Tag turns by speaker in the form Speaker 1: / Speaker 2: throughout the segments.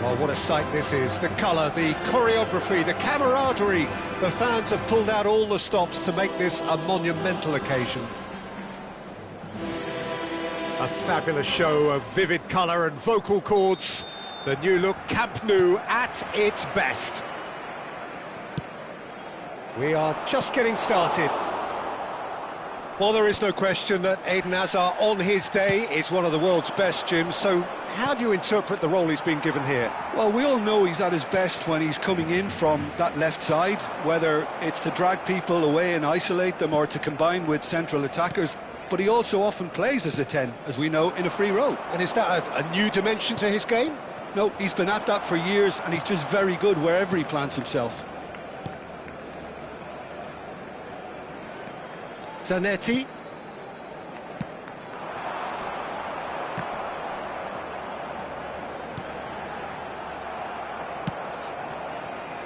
Speaker 1: Oh, what a sight this is. The colour, the choreography, the camaraderie. The fans have pulled out all the stops to make this a monumental occasion. A fabulous show of vivid colour and vocal cords. The new look Camp Nou at its best. We are just getting started. Well, there is no question that Eden Hazard on his day is one of the world's best, Jim, so how do you interpret the role he's been given here?
Speaker 2: Well, we all know he's at his best when he's coming in from that left side, whether it's to drag people away and isolate them or to combine with central attackers, but he also often plays as a 10, as we know, in a free role.
Speaker 1: And is that a new dimension to his game?
Speaker 2: No, he's been at that for years and he's just very good wherever he plants himself.
Speaker 1: Zanetti.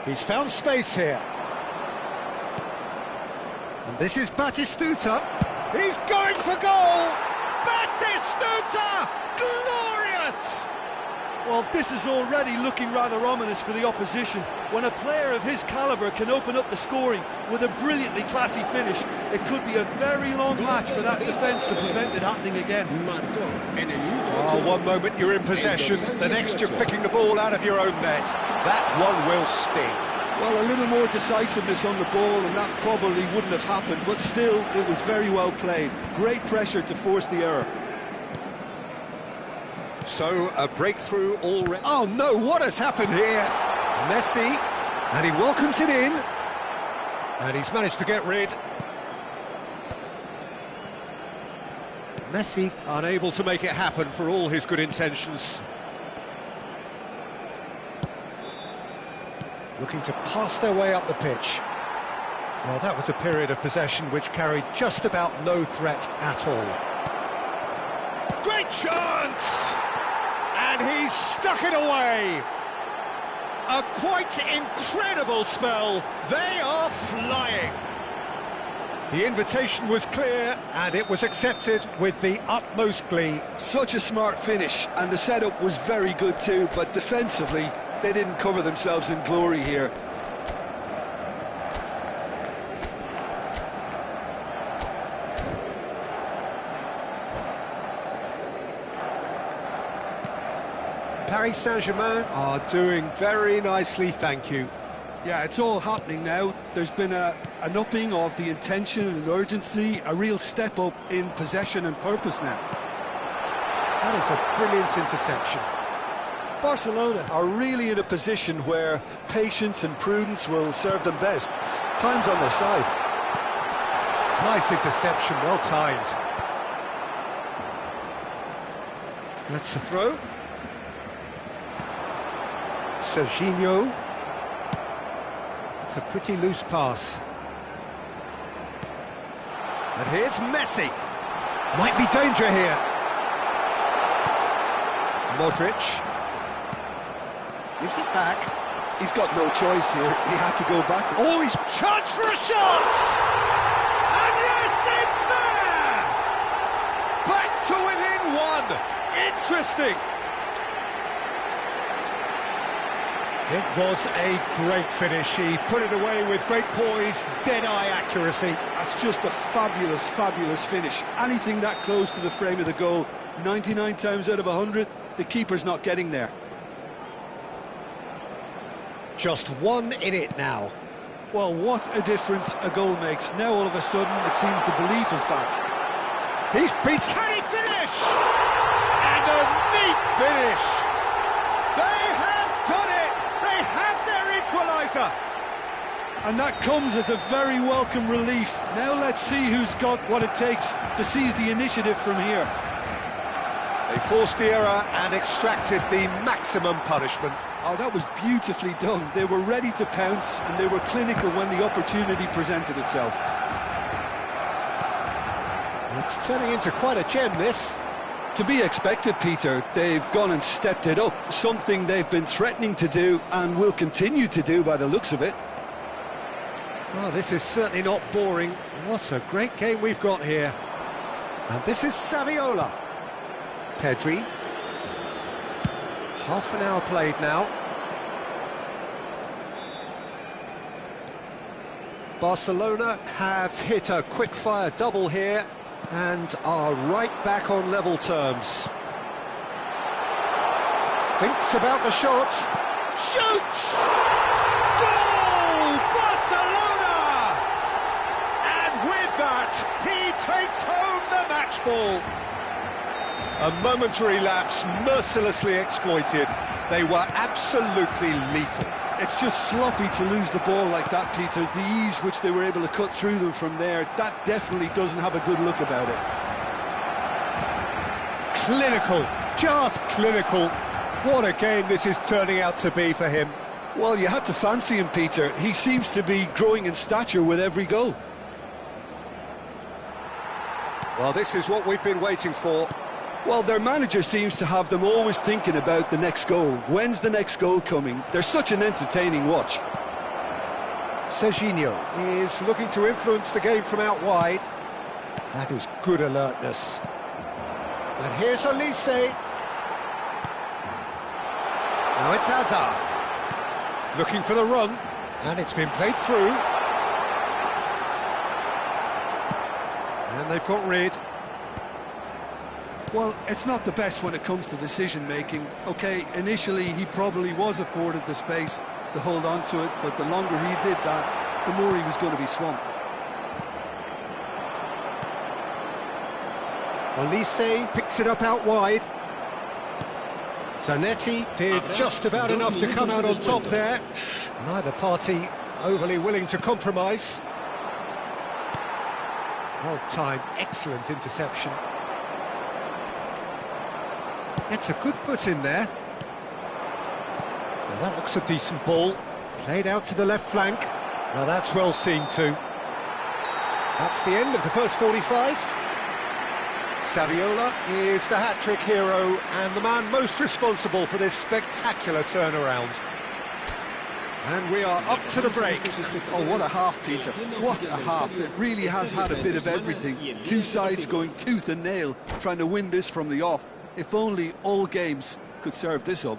Speaker 1: He's found space here. And this is Batistuta. He's going for goal! Batistuta! Glorious!
Speaker 2: Well, this is already looking rather ominous for the opposition. When a player of his calibre can open up the scoring with a brilliantly classy finish, it could be a very long match for that defence to prevent it happening again.
Speaker 1: Oh, one moment you're in possession, the next you're picking the ball out of your own net. That one will sting.
Speaker 2: Well, a little more decisiveness on the ball and that probably wouldn't have happened, but still, it was very well played. Great pressure to force the error.
Speaker 1: So, a breakthrough already. Oh no, what has happened here? Messi, and he welcomes it in. And he's managed to get rid. Messi unable to make it happen for all his good intentions. Looking to pass their way up the pitch. Well, that was a period of possession which carried just about no threat at all. Great chance! And he's stuck it away. A quite incredible spell. They are flying. The invitation was clear and it was accepted with the utmost glee.
Speaker 2: Such a smart finish, and the setup was very good too, but defensively they didn't cover themselves in glory here.
Speaker 1: Paris Saint-Germain are doing very nicely, thank you.
Speaker 2: Yeah, it's all happening now. There's been an upping of the intention and urgency, a real step up in possession and purpose now.
Speaker 1: That is a brilliant interception.
Speaker 2: Barcelona are really in a position where patience and prudence will serve them best. Time's on their side.
Speaker 1: Nice interception, well timed. That's the throw. Serginho. It's a pretty loose pass. And here's Messi. Might be danger here. Modric. Gives it back.
Speaker 2: He's got no choice here. He had to go back.
Speaker 1: Oh, he's charged for a shot! And yes, it's there! Back to within one. Interesting. It was a great finish. He put it away with great poise, dead-eye accuracy.
Speaker 2: That's just a fabulous, fabulous finish. Anything that close to the frame of the goal, 99 times out of 100, the keeper's not getting there.
Speaker 1: Just one in it now.
Speaker 2: Well, what a difference a goal makes. Now all of a sudden it seems the belief is back.
Speaker 1: He's beat. Can he finish? And a neat finish. They have done it. They have their equaliser.
Speaker 2: And that comes as a very welcome relief. Now let's see who's got what it takes to seize the initiative from here.
Speaker 1: They forced the error and extracted the maximum punishment.
Speaker 2: Oh, that was beautifully done. They were ready to pounce and they were clinical when the opportunity presented itself.
Speaker 1: It's turning into quite a gem, this.
Speaker 2: To be expected, Peter. They've gone and stepped it up, something they've been threatening to do and will continue to do by the looks of it.
Speaker 1: Oh, this is certainly not boring. What a great game we've got here. And this is Saviola. Pedri. Half an hour played now. Barcelona have hit a quick-fire double here and are right back on level terms. Thinks about the shot. Shoots! Goal! Barcelona! And with that, he takes home the match ball. A momentary lapse, mercilessly exploited. They were absolutely lethal.
Speaker 2: It's just sloppy to lose the ball like that, Peter. The ease which they were able to cut through them from there, that definitely doesn't have a good look about it.
Speaker 1: Clinical, just clinical. What a game this is turning out to be for him.
Speaker 2: Well, you had to fancy him, Peter. He seems to be growing in stature with every goal.
Speaker 1: Well, this is what we've been waiting for.
Speaker 2: Well, their manager seems to have them always thinking about the next goal. When's the next goal coming? They're such an entertaining watch.
Speaker 1: Serginho is looking to influence the game from out wide. That is good alertness. And here's Elise. Now it's Hazard. Looking for the run. And it's been played through. And they've got rid.
Speaker 2: Well, it's not the best when it comes to decision-making. OK, initially he probably was afforded the space to hold on to it, but the longer he did that, the more he was going to be swamped.
Speaker 1: Elise picks it up out wide. Zanetti did just about enough to come out on top there. Neither party overly willing to compromise. Well timed, excellent interception. It's a good foot in there. Well, that looks a decent ball. Played out to the left flank. Now that's well seen too. That's the end of the first 45. Saviola is the hat-trick hero and the man most responsible for this spectacular turnaround. And we are up to the break.
Speaker 2: Oh, what a half, Peter. What a half. It really has had a bit of everything. Two sides going tooth and nail, trying to win this from the off. If only all games could serve this up.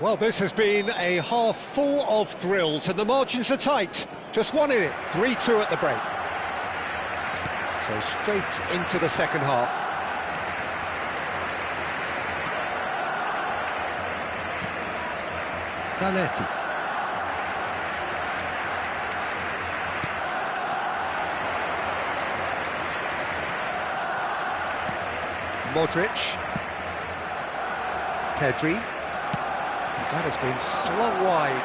Speaker 1: Well, this has been a half full of thrills and the margins are tight. Just one in it, 3-2 at the break. So straight into the second half. Zanetti. Modric. Pedri. That has been slung wide.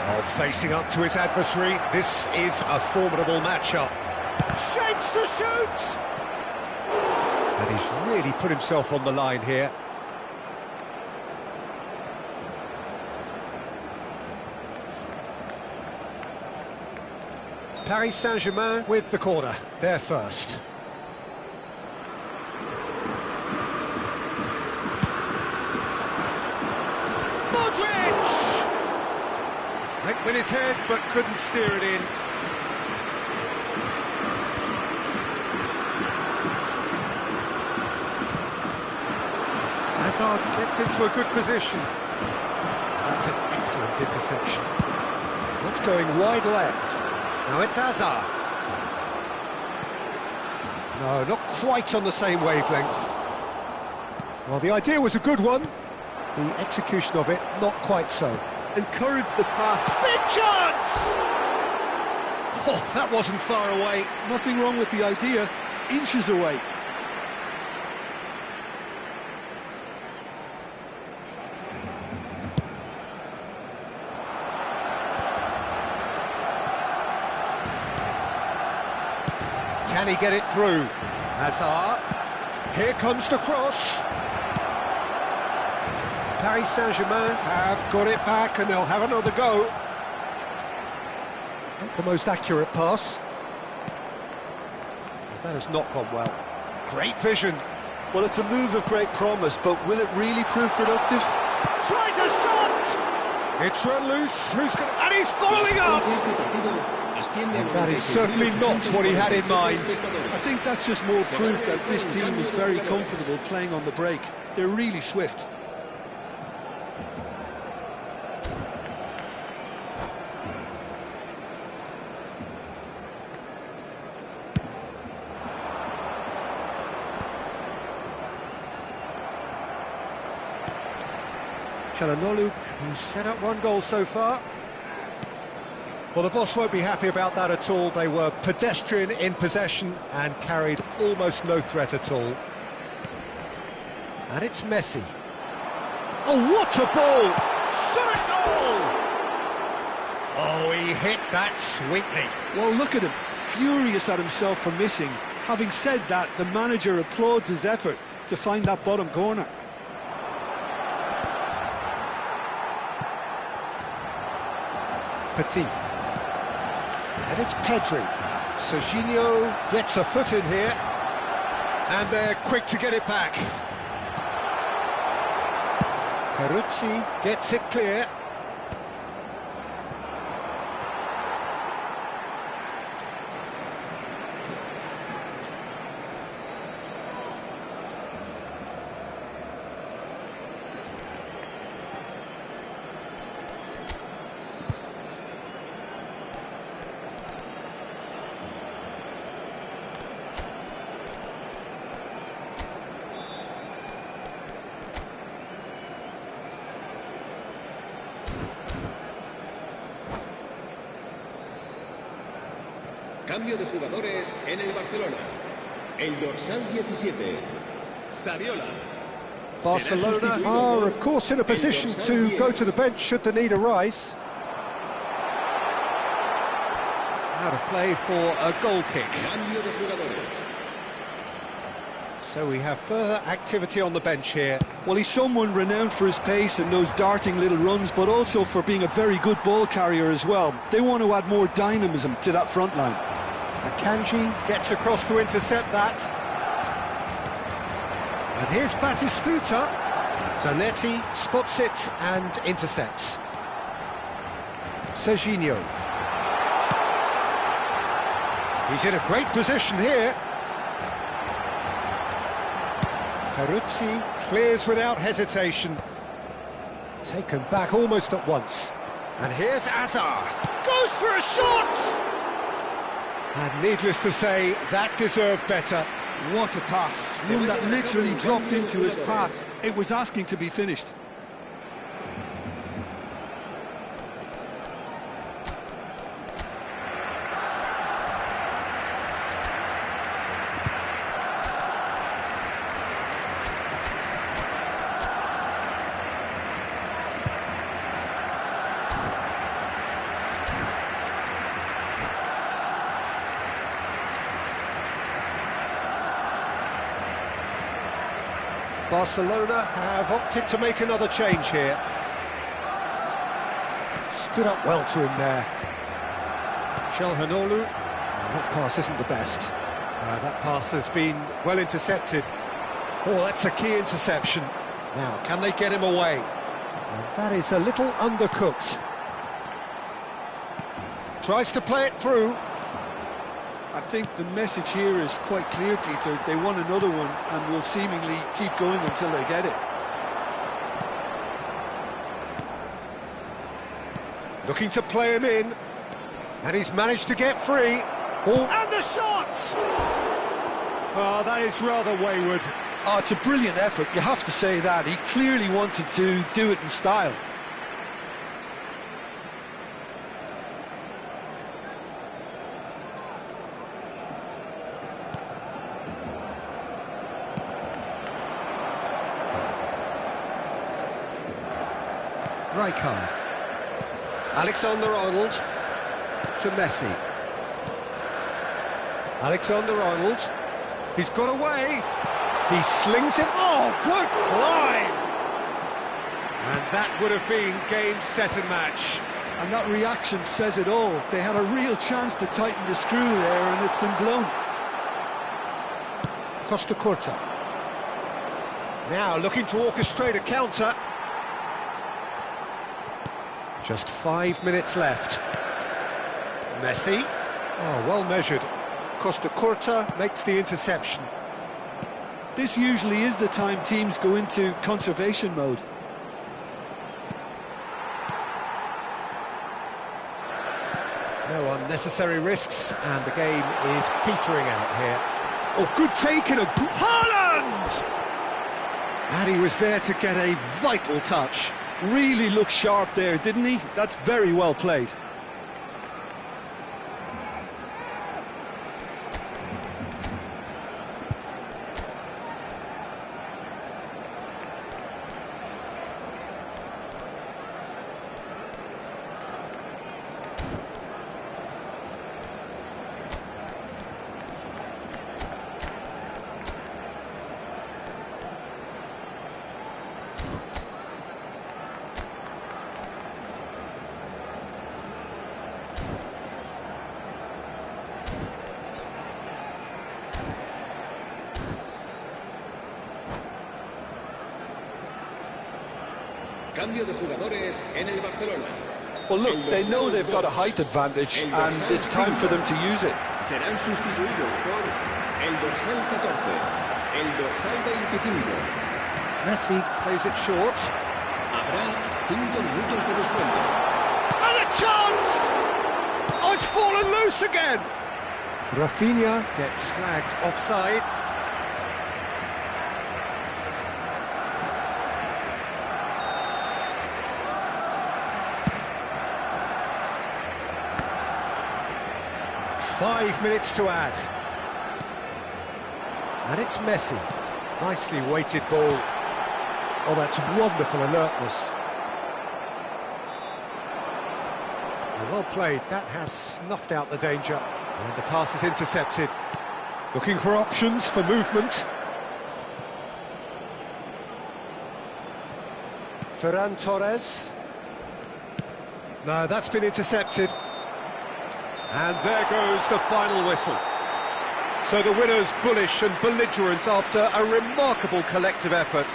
Speaker 1: Oh, facing up to his adversary. This is a formidable matchup. Shapes to shoot! And he's really put himself on the line here. Paris Saint-Germain with the corner. They're first. Modric! Went with his head, but couldn't steer it in. Hazard gets into a good position. That's an excellent interception. That's going wide left. Now it's Hazard. No, not quite on the same wavelength. Well, the idea was a good one. The execution of it, not quite so.
Speaker 2: Encourage the pass.
Speaker 1: Big chance! Oh, that wasn't far away.
Speaker 2: Nothing wrong with the idea. Inches away.
Speaker 1: Can he get it through? Hazard. Here comes the cross. Paris Saint-Germain have got it back and they'll have another go. Not the most accurate pass. That has not gone well. Great vision.
Speaker 2: Well, it's a move of great promise, but will it really prove productive?
Speaker 1: Tries a shot! It's run loose. Who's going to... And he's following up! And that is certainly not what he had in mind.
Speaker 2: I think that's just more proof that this team is very comfortable playing on the break. They're really swift.
Speaker 1: Çalhanoğlu, who's set up one goal so far. Well, the boss won't be happy about that at all. They were pedestrian in possession and carried almost no threat at all. And it's Messi. Oh, what a ball! Shot a goal! Oh, he hit that sweetly.
Speaker 2: Well, look at him, furious at himself for missing. Having said that, the manager applauds his effort to find that bottom corner.
Speaker 1: Petit. And it's Pedri. Serginho gets a foot in here. And they're quick to get it back. Peruzzi gets it clear.
Speaker 3: Cambio de jugadores en el Barcelona. El dorsal 17, Saviola.
Speaker 1: Barcelona are, of course, in a position to go to the bench should the need arise. Out of play for a goal kick.
Speaker 3: Cambio de jugadores.
Speaker 1: So we have further activity on the bench here.
Speaker 2: Well, he's someone renowned for his pace and those darting little runs, but also for being a very good ball carrier as well. They want to add more dynamism to that front line.
Speaker 1: Akanji gets across to intercept that. And here's Batistuta. Zanetti spots it and intercepts. Serginho. He's in a great position here. Peruzzi clears without hesitation. Taken back almost at once. And here's Azar. Goes for a shot! And needless to say, that deserved better.
Speaker 2: What a pass. One that literally dropped into his path. It was asking to be finished.
Speaker 1: Barcelona have opted to make another change here. Stood up well to him there. Çalhanoğlu. That pass isn't the best. That pass has been well intercepted. Oh, that's a key interception. Now, can they get him away? And that is a little undercooked. Tries to play it through.
Speaker 2: I think the message here is quite clear, Peter. They want another one and will seemingly keep going until they get it.
Speaker 1: Looking to play him in. And he's managed to get free. Oh, and the shot! Oh, that is rather wayward.
Speaker 2: Oh, it's a brilliant effort, you have to say that. He clearly wanted to do it in style.
Speaker 1: Rijkaard. Alexander-Arnold to Messi. Alexander-Arnold. He's got away. He slings it. Oh, good climb! And that would have been game, set and match.
Speaker 2: And that reaction says it all. They had a real chance to tighten the screw there and it's been blown.
Speaker 1: Costa Curta. Now looking to orchestrate a counter. Just 5 minutes left. Messi. Oh, well measured. YRPOWERTA makes the interception.
Speaker 2: This usually is the time teams go into conservation mode.
Speaker 1: No unnecessary risks, and the game is petering out here. Oh, good take and a good... Haaland!
Speaker 2: And he was there to get a vital touch. Really looked sharp there, didn't he? That's very well played.
Speaker 3: Cambio de jugadores en el Barcelona.
Speaker 2: Well, look, they know they've got a height advantage, and it's time for them to use it.
Speaker 3: Serán sustituidos por el dorsal 14, el dorsal 25.
Speaker 1: Messi plays it short.
Speaker 3: Habrá 5 minutos de descuento.
Speaker 1: And a chance! Oh, it's fallen loose again! Rafinha gets flagged offside. Five minutes to add. And it's Messi. Nicely weighted ball. Oh, that's wonderful alertness. Well played. That has snuffed out the danger. And the pass is intercepted. Looking for options for movement. Ferran Torres. No, that's been intercepted. And there goes the final whistle. So the winners, bullish and belligerent after a remarkable collective effort.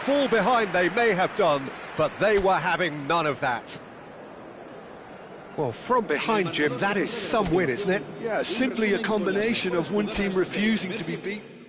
Speaker 1: Fall behind they may have done, but they were having none of that. Well, from behind, Jim, that is some win, isn't it?
Speaker 2: Yeah, simply a combination of one team refusing to be beaten.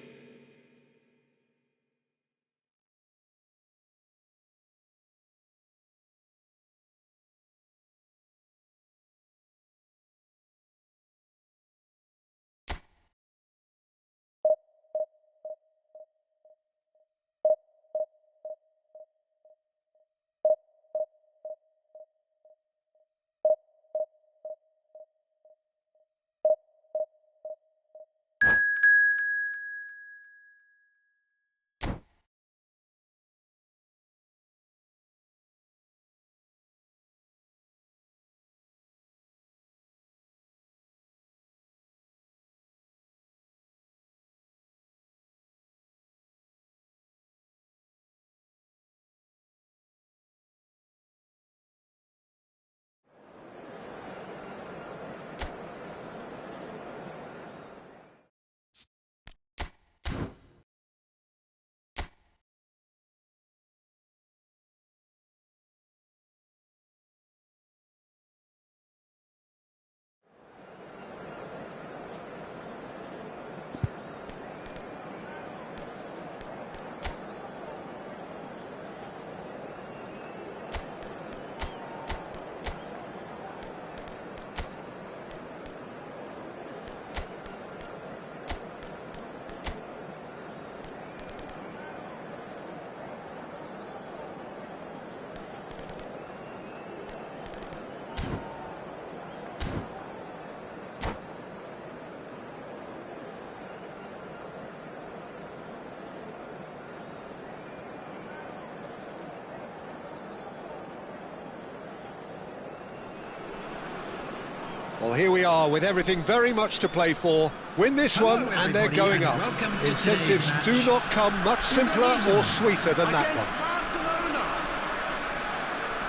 Speaker 1: Well, here we are with everything very much to play for. Win this one and they're going up. Incentives do not come much simpler or sweeter than that one.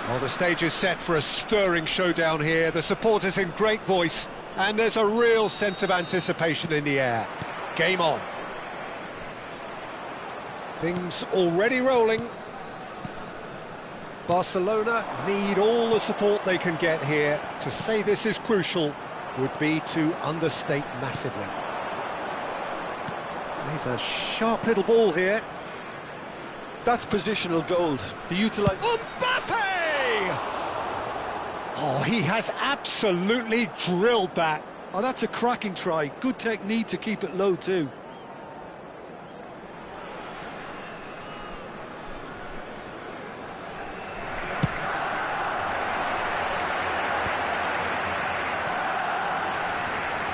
Speaker 1: Well, the stage is set for a stirring showdown here. The supporters in great voice, and there's a real sense of anticipation in the air. Game on. Things already rolling. Barcelona need all the support they can get here. To say this is crucial would be to understate massively. Plays a sharp little ball here.
Speaker 2: That's positional gold. The utilize.
Speaker 1: Mbappe! Oh, he has absolutely drilled that.
Speaker 2: Oh, that's a cracking try. Good technique to keep it low too.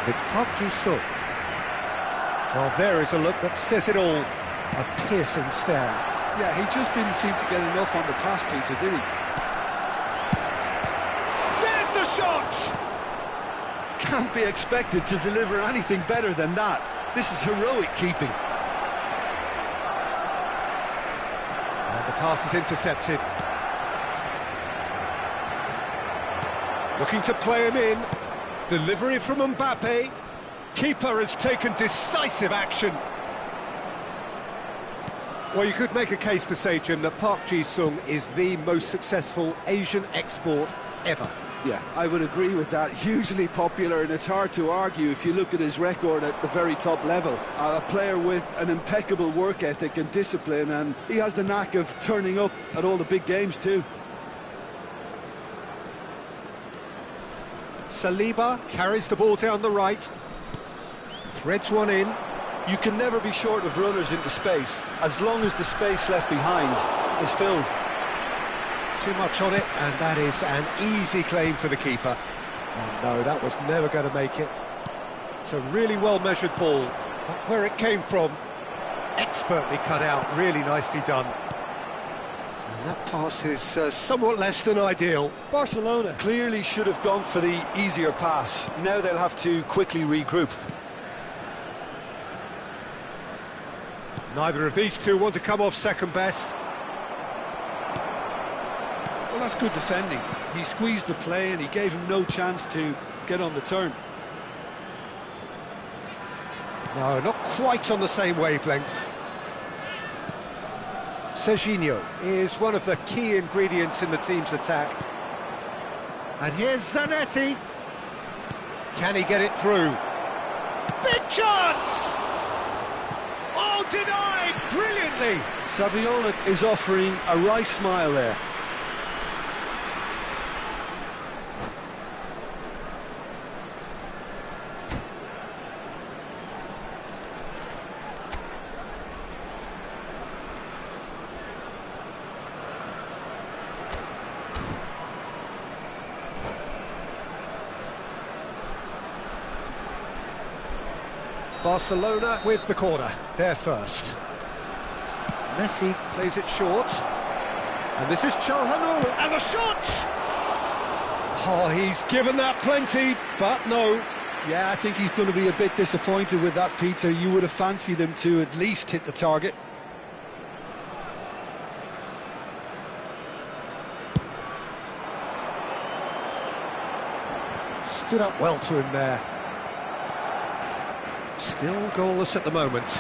Speaker 1: It's Park Ji-sung. Well, there is a look that says it all. A piercing stare.
Speaker 2: Yeah, he just didn't seem to get enough on the pass, Peter, did he?
Speaker 1: There's the shot!
Speaker 2: Can't be expected to deliver anything better than that. This is heroic keeping.
Speaker 1: And the pass is intercepted. Looking to play him in. Delivery from Mbappe. Keeper has taken decisive action. Well, you could make a case to say, Jim, that Park Ji-sung is the most successful Asian export ever.
Speaker 2: Yeah, I would agree with that. Hugely popular, and it's hard to argue if you look at his record at the very top level. A player with an impeccable work ethic and discipline, and he has the knack of turning up at all the big games too.
Speaker 1: Saliba carries the ball down the right. Threads one in.
Speaker 2: You can never be short of runners into space, as long as the space left behind is filled.
Speaker 1: Too much on it, and that is an easy claim for the keeper. Oh no, that was never going to make it. It's a really well-measured ball, but where it came from, expertly cut out, really nicely done. And that pass is somewhat less than ideal.
Speaker 2: Barcelona clearly should have gone for the easier pass. Now they'll have to quickly regroup.
Speaker 1: Neither of these two want to come off second best.
Speaker 2: Well, that's good defending. He squeezed the play and he gave him no chance to get on the turn.
Speaker 1: No, not quite on the same wavelength. Serginho is one of the key ingredients in the team's attack. And here's Zanetti. Can he get it through? Big chance! Oh, denied brilliantly!
Speaker 2: Saviola is offering a wry smile there.
Speaker 1: Barcelona with the corner, they're first. Messi plays it short. And this is Çalhanoğlu, and the shot! Oh, he's given that plenty, but no.
Speaker 2: Yeah, I think he's going to be a bit disappointed with that, Peter. You would have fancied him to at least hit the target.
Speaker 1: Stood up well to him there. Still goalless at the moment.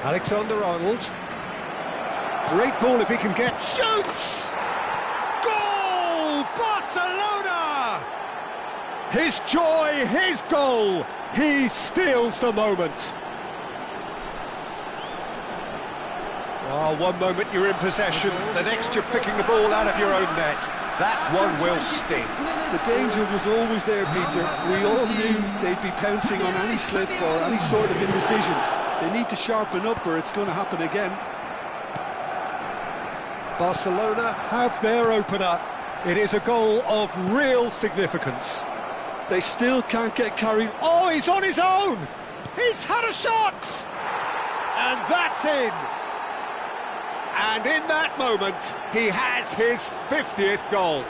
Speaker 1: Alexander-Arnold. Great ball if he can get... Shoots! Goal! Barcelona! His joy, his goal. He steals the moment. Oh, one moment you're in possession, the next you're picking the ball out of your own net. That one will sting.
Speaker 2: The danger was always there, Peter. We all knew they'd be pouncing on any slip or any sort of indecision. They need to sharpen up or it's going to happen again.
Speaker 1: Barcelona have their opener. It is a goal of real significance.
Speaker 2: They still can't get carried.
Speaker 1: Oh, he's on his own! He's had a shot! And that's in! And in that moment, he has his 50th goal.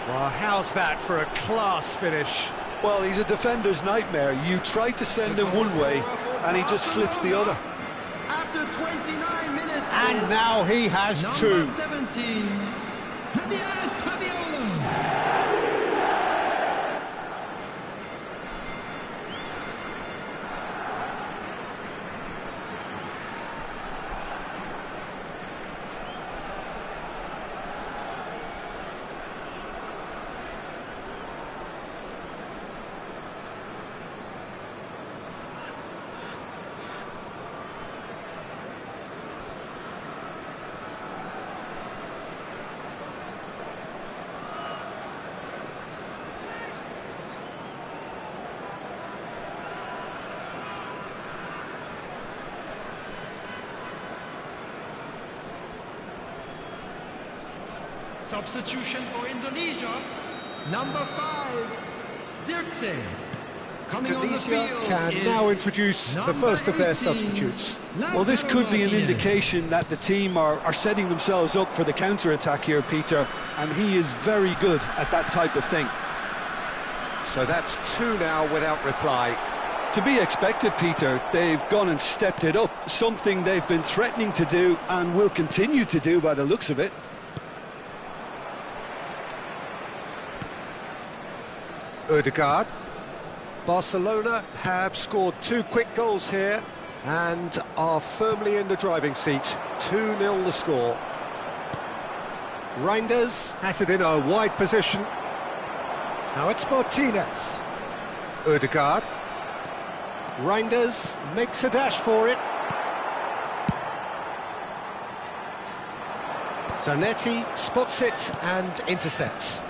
Speaker 1: Well, how's that for a class finish?
Speaker 2: Well, he's a defender's nightmare. You try to send him one way, and he just slips the other.
Speaker 4: After 29 minutes,
Speaker 1: and now he has two.
Speaker 4: Number 17, Fabiola. Substitution for Indonesia, number 5, Zirkzee. Coming on the
Speaker 1: Tunisia
Speaker 4: field
Speaker 1: can
Speaker 4: is
Speaker 1: now introduce the first of their
Speaker 4: 18,
Speaker 1: substitutes.
Speaker 2: Well, this could be an
Speaker 4: Martinez.
Speaker 2: indication that the team are setting themselves up for the counter-attack here, Peter, and he is very good at that type of thing.
Speaker 1: So that's 2 now without reply.
Speaker 2: To be expected, Peter. They've gone and stepped it up, something they've been threatening to do and will continue to do by the looks of it.
Speaker 1: Ødegaard. Barcelona have scored 2 quick goals here and are firmly in the driving seat. 2-0 the score. Reinders has it in a wide position. Now it's Martinez. Ødegaard. Reinders makes a dash for it. Zanetti spots it and intercepts.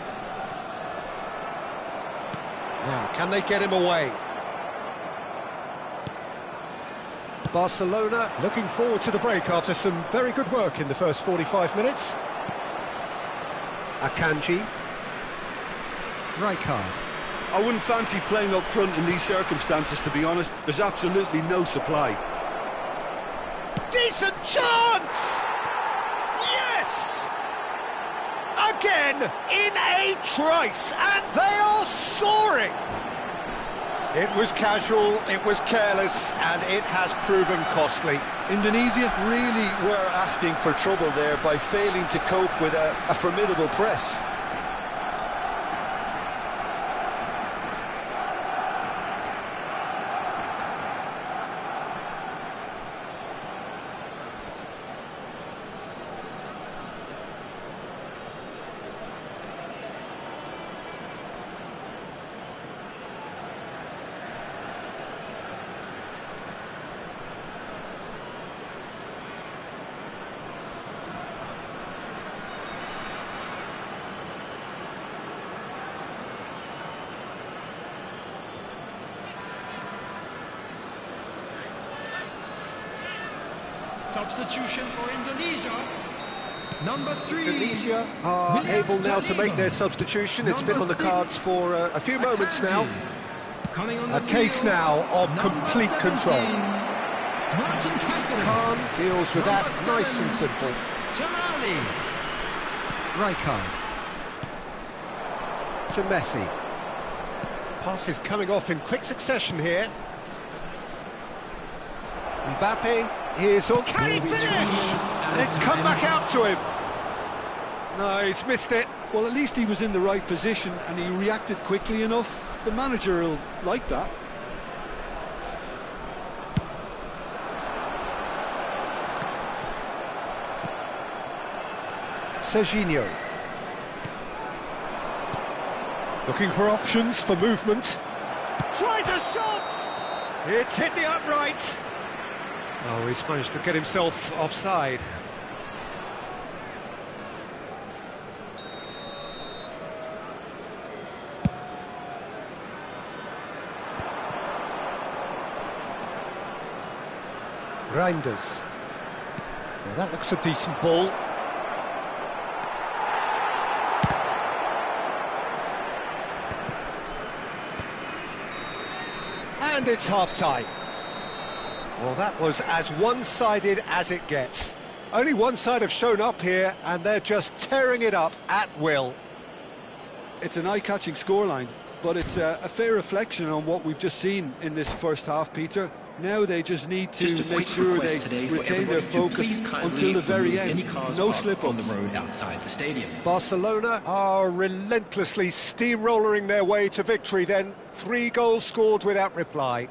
Speaker 1: Now, can they get him away? Barcelona looking forward to the break after some very good work in the first 45 minutes. Akanji. Rijkaard.
Speaker 2: I wouldn't fancy playing up front in these circumstances, to be honest. There's absolutely no supply.
Speaker 1: Decent chance! Yes! Again, in a trice, and they are soaring! It was casual, it was careless, and it has proven costly.
Speaker 2: Indonesia really were asking for trouble there by failing to cope with a formidable press.
Speaker 4: Substitution for Indonesia, number 3.
Speaker 1: Tunisia are able now to make their substitution. It's been on the cards for a few moments now.
Speaker 4: Coming on
Speaker 1: A
Speaker 4: the
Speaker 1: case
Speaker 4: field,
Speaker 1: now of
Speaker 4: number
Speaker 1: complete
Speaker 4: 17,
Speaker 1: control.
Speaker 4: Martin Keitel.
Speaker 1: Khan deals with that
Speaker 4: Number
Speaker 1: nice and
Speaker 4: 7,
Speaker 1: simple.
Speaker 4: Jalali.
Speaker 1: Rijkaard. To Messi. Passes coming off in quick succession here. Mbappe is on. Can he finish? And it's come back out to him. No, he's missed it.
Speaker 2: Well, at least he was in the right position and he reacted quickly enough. The manager will like that.
Speaker 1: Serginho. Looking for options for movement. Tries a shot! It's hit the upright. Oh, he's managed to get himself offside. Reinders. Now that looks a decent ball. And it's half-time. Well, that was as one-sided as it gets. Only one side have shown up here, and they're just tearing it up at will.
Speaker 2: It's an eye-catching scoreline, but it's a fair reflection on what we've just seen in this first half, Peter. Now they just need to make sure they retain their focus until the very end. No slip-ups.
Speaker 1: Barcelona are relentlessly steamrolling their way to victory then. 3 goals scored without reply.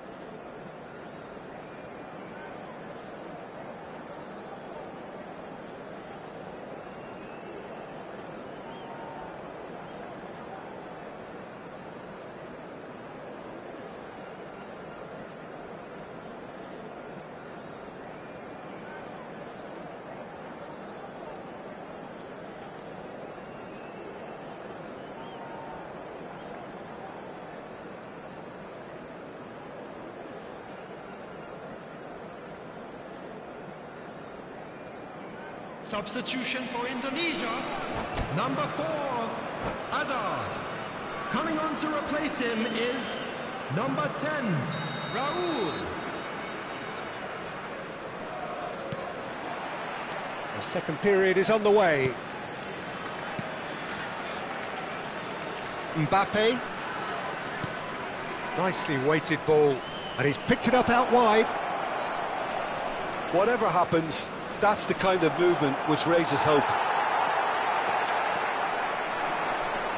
Speaker 4: Substitution for Indonesia. Number 4, Hazard. Coming on to replace him is number 10, Raul.
Speaker 1: The second period is on the way. Mbappe. Nicely weighted ball, and he's picked it up out wide.
Speaker 2: Whatever happens, that's the kind of movement which raises hope.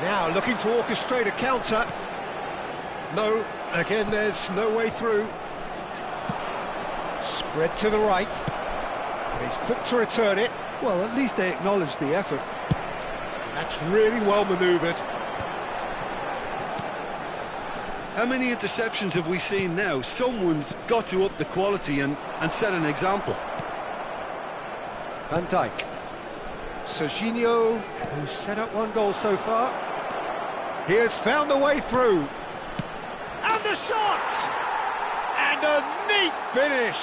Speaker 1: Now looking to orchestrate a counter. No, again there's no way through. Spread to the right, and he's quick to return it.
Speaker 2: Well, at least they acknowledge the effort.
Speaker 1: That's really well manoeuvred.
Speaker 2: How many interceptions have we seen now? Someone's got to up the quality and set an example.
Speaker 1: Van Dijk. Serginho, who's set up one goal so far. He has found the way through. And the shot! And a neat finish.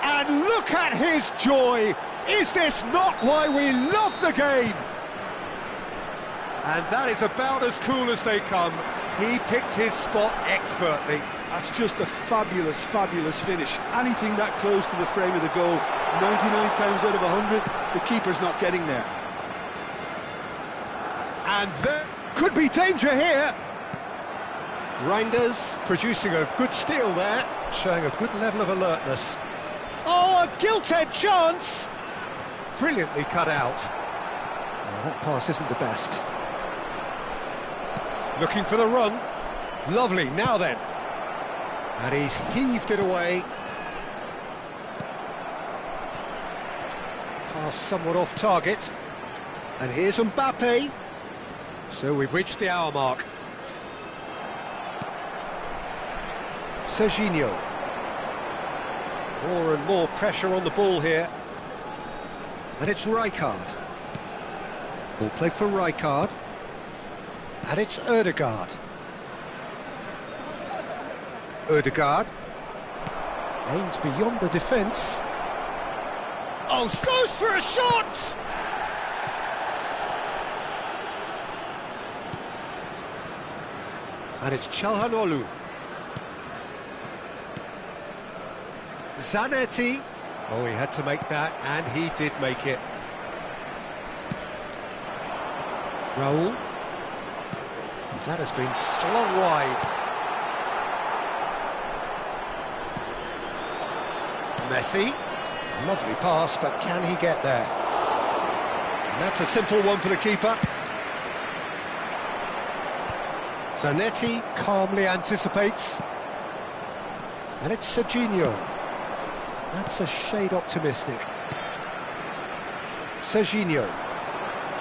Speaker 1: And look at his joy. Is this not why we love the game? And that is about as cool as they come. He picked his spot expertly.
Speaker 2: That's just a fabulous, fabulous finish. Anything that close to the frame of the goal, 99 times out of 100, the keeper's not getting there.
Speaker 1: And there could be danger here. Reinders producing a good steal there, showing a good level of alertness. Oh, a gilt-edged chance! Brilliantly cut out. Oh, that pass isn't the best. Looking for the run. Lovely, now then. And he's heaved it away. Pass somewhat off target. And here's Mbappe. So we've reached the hour mark. Serginho. More and more pressure on the ball here. And it's Rijkaard. Ball played for Rijkaard. And it's Ødegaard. Ødegaard aims beyond the defence. Oh, goes for a shot! And it's Çalhanoğlu. Zanetti. Oh, he had to make that, and he did make it. Raul. That has been slung wide. Messi. Lovely pass, but can he get there? And that's a simple one for the keeper. Zanetti calmly anticipates. And it's Serginho. That's a shade optimistic. Serginho.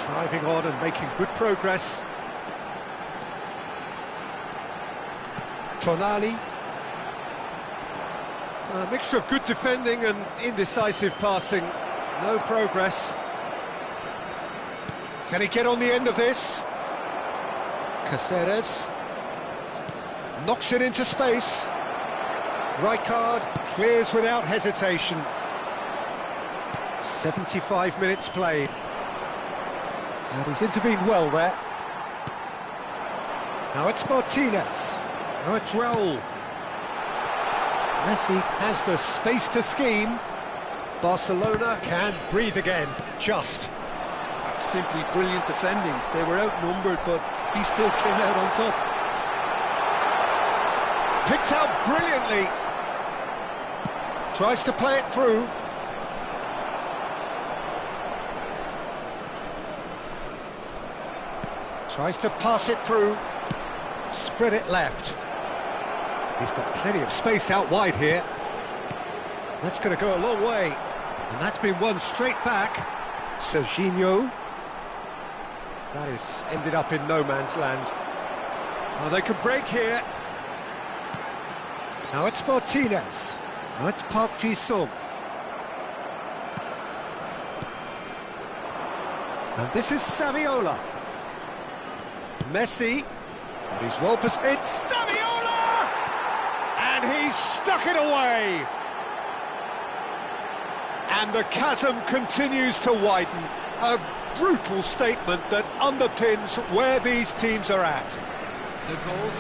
Speaker 1: Driving on and making good progress. Tonali. A mixture of good defending and indecisive passing. No progress. Can he get on the end of this? Caceres. Knocks it into space. Rijkaard clears without hesitation. 75 minutes played. And he's intervened well there. Now it's Martinez. Now it's Raul. Messi has the space to scheme. Barcelona can breathe again, just.
Speaker 2: That's simply brilliant defending. They were outnumbered, but he still came out on top.
Speaker 1: Picked out brilliantly. Tries to play it through. Tries to pass it through. Spread it left. He's got plenty of space out wide here. That's going to go a long way. And that's been won straight back. Serginho. That is ended up in no man's land. Oh, they could break here. Now it's Martinez. Now it's Park Ji-sung. And this is Saviola. Messi. And he's well positioned. It's Saviola! And he's stuck it away. And the chasm continues to widen. A brutal statement that underpins where these teams are at.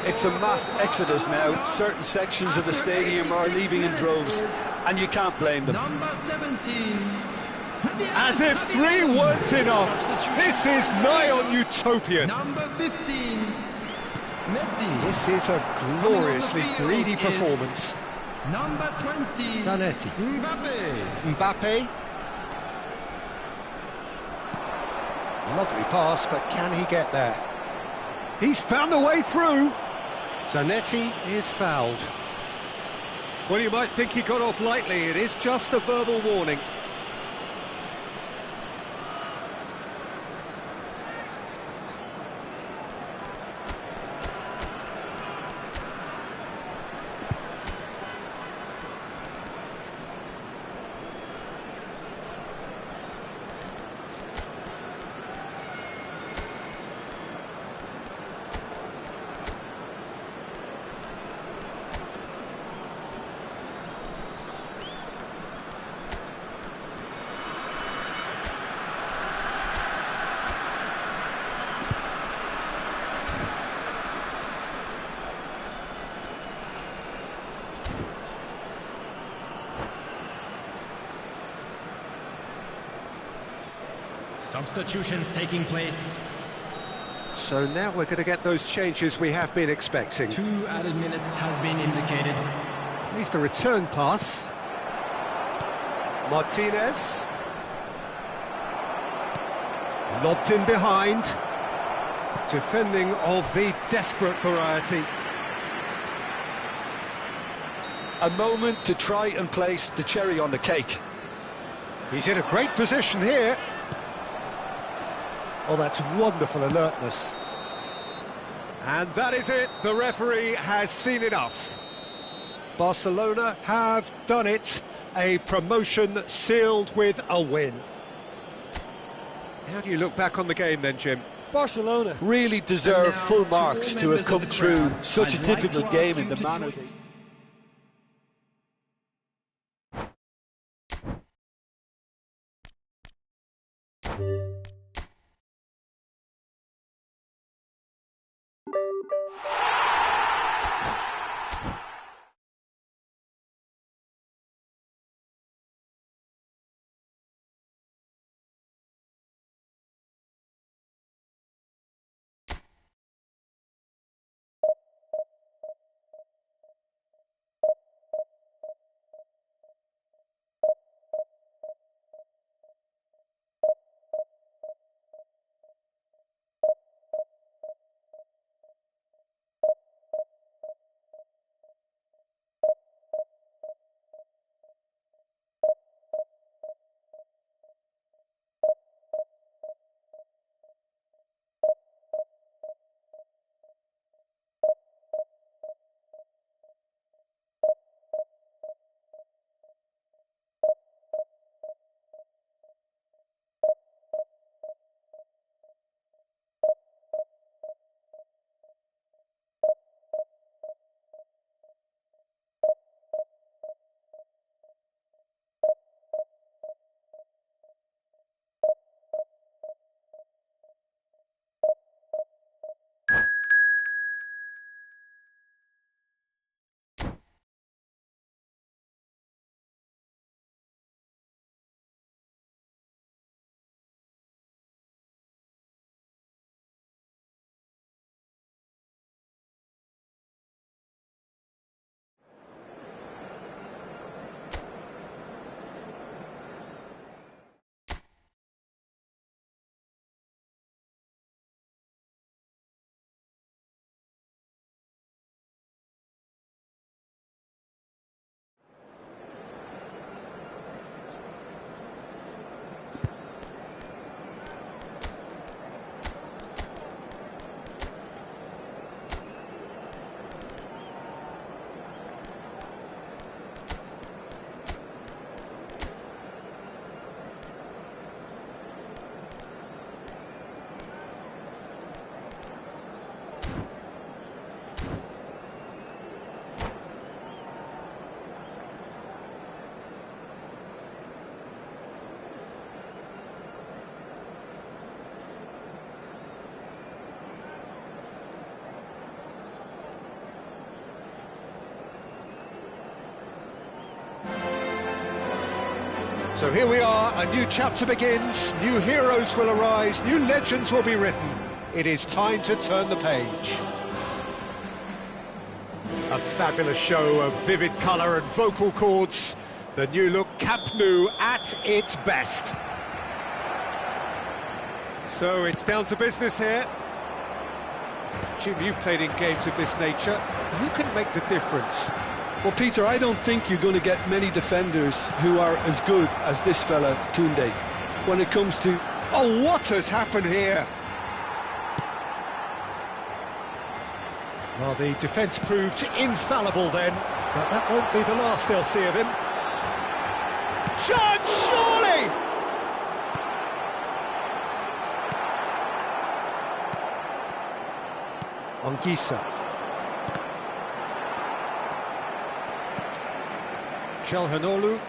Speaker 2: It's a mass exodus now. Certain sections of the stadium are leaving in droves, and you can't blame them.
Speaker 4: Number 17.
Speaker 1: As if 3 weren't enough, this is nigh on utopian.
Speaker 4: Number 15. Messi.
Speaker 1: This is a gloriously greedy performance.
Speaker 4: Number 20.
Speaker 1: Zanetti.
Speaker 4: Mbappe.
Speaker 1: Lovely pass, but can he get there? He's found the way through. Zanetti is fouled. Well, you might think he got off lightly. It is just a verbal warning.
Speaker 4: Substitutions taking place.
Speaker 1: So now we're going to get those changes we have been expecting.
Speaker 4: 2 added minutes has been indicated.
Speaker 1: Here's the return pass. Martinez. Lobbed in behind. Defending of the desperate variety.
Speaker 2: A moment to try and place the cherry on the cake.
Speaker 1: He's in a great position here. Oh, that's wonderful alertness. And that is it. The referee has seen enough. Barcelona have done it. A promotion sealed with a win. How do you look back on the game then, Jim?
Speaker 2: Barcelona really deserve full marks to have come through such a
Speaker 4: I'd like
Speaker 2: difficult
Speaker 4: to
Speaker 2: game
Speaker 4: ask
Speaker 2: in the
Speaker 4: you to
Speaker 2: manner
Speaker 4: join-
Speaker 2: they...
Speaker 1: So here we are, a new chapter begins, new heroes will arise, new legends will be written. It is time to turn the page. A fabulous show of vivid colour and vocal cords. The new look Camp Nou at its best. So it's down to business here. Jim, you've played in games of this nature. Who can make the difference?
Speaker 2: Well, Peter, I don't think you're going to get many defenders who are as good as this fella, Koundé, when it comes to...
Speaker 1: Oh, what has happened here? Well, the defence proved infallible then, but that won't be the last they'll see of him. Chance, surely! Anguissa. Calhanoglu,